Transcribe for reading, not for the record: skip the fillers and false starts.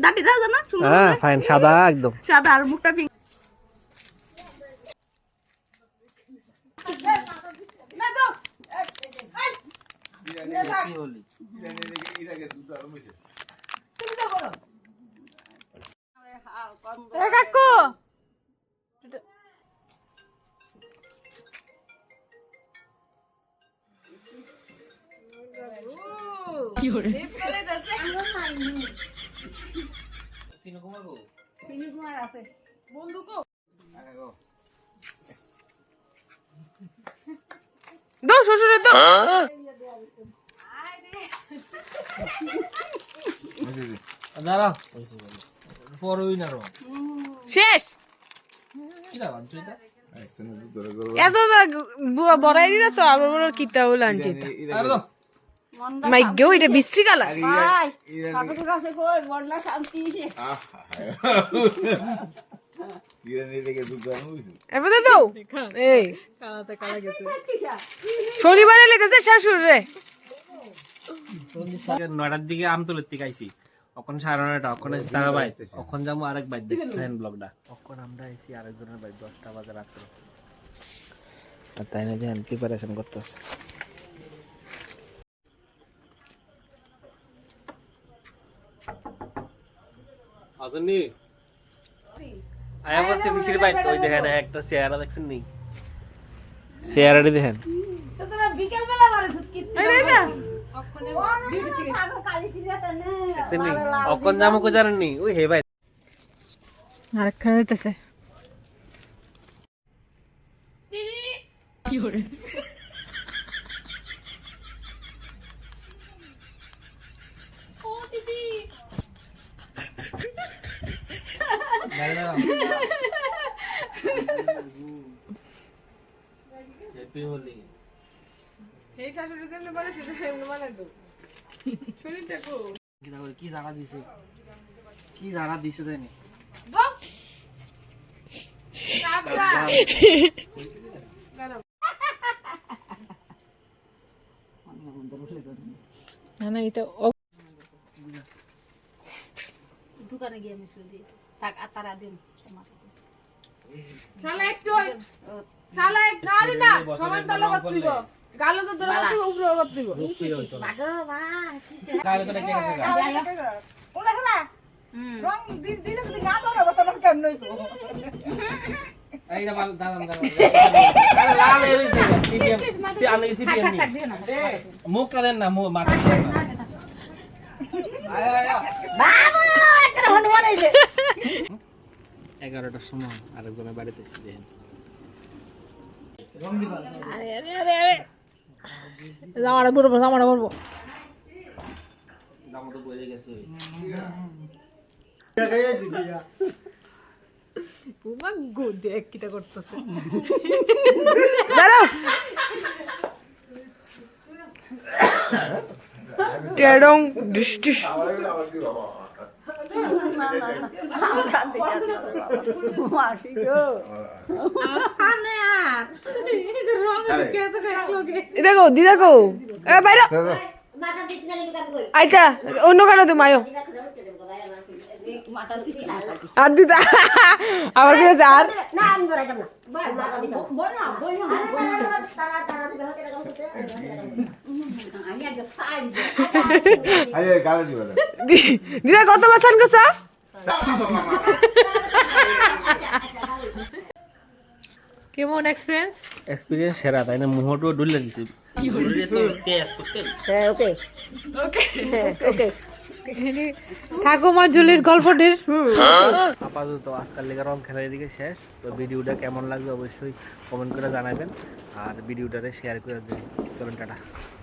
দাঁটি দাও না হ্যাঁ ফাইন সাদা একদম সাদা আর মুখটা পিঙ্ক না দাও কি হলি তুমি তো করো এ কাকু কি হরে সিনু কুমার আছে বন্ধু কো দাও শ্বশুরে দাও দাঁড়াও পরই না রো শেষ কি না বানছো এটা এত বড়াই দিতেছ আবার বড় কিতা বলে আনছি আরে দাও মাই গো এটা বিশ্রী কালার ঠাকুরের কাছে কই বন্যা শান্তি এবারে দাও এই কালাতে কালা গেছে শনিবারে লেতেছে শাশুড় রে 9টার দিকে আমতলের থেকে আইছি এখন 9:30 এখন আইছি তারা ভাই এখন যাবো আরেক বাইক দেখতেছেন ব্লগটা এখন আমরা আইছি আরেকজনের বাইক 10টা বাজে রাত্রে আর তাই না যে প্রিপারেশন করতেছে আসেননি আয়া বসে ফিশির বাইক ওই দেখেন একটা চেয়ারা দেখছেন নি চেয়ারাটি দেখেন তোরা বিকেল বেলা বাড়িছ কি এই না দেখছেন নি অকন জামো কো জানেন নি ওই হে ভাই আরেকখানে দিতেছে কি হরে ও দিদি হ্যাপি হোলি এই শাশুড়ি কেমনে বানাইছে এমন বানাই দাও শরীরটা কো কি জায়গা দিছে কি জায়গা দিছে তাই নি বাহ কাবলা না না এটা দোকানে গিয়ে মিশে দি টাক আতারা দিন শালা একটু শালা এক নারী না সমান তলে বাতিব গালো তো ধরে বাতিব উপরে বাতিব ভগবান কালে তো কে গেছে ওলা খেলা রং দিলে যদি গা দাও না তখন কেমন হইব এইটা ভালো দাম আরে লাল এর হইছে সিপিএম সি আমি সিপিএম নি মুখটা দেন না মাথা দেন না আয় আয় বাবা একটা হনুমান এই যে 11টার সময় আরেকজনের বাড়িতে এসে দেখেন আরে আরে আরে আরে জামাটা বলবো দাম তো বলে গেছে বুমা গো দেখ কিটা করতেছে দাঁড়াও টেডং ডিশ ডিশ মাসি গো দেখো দিদা কো এ বাইরে মাথা দিছ না লিখা কই আচ্ছা অন্য কারো তুমি আয়ো মাথা দিছ আর দিদা আবার কি আছে আর না আমি বলাইতাম না বল না তারা তারা দিবে হতে এরকম করতে আমি আগে সাইজ আরে গালে দিবা না দিদা কত বাসান কসা কেমন এক্সপেরিয়েন্স সেরা তাই না মুহটো ডুলে দিছে কি হইরে তো টেস্ট করতে হ্যাঁ ওকে ওকে ওকে ঠাকুমা জুলির গল্পটির আপাতত আজকাল লেগে রং খেলা এদিকে শেষ তো ভিডিওটা কেমন লাগবে অবশ্যই কমেন্ট করে জানাবেন আর ভিডিওটাতে শেয়ার করে দিন চলুন টাটা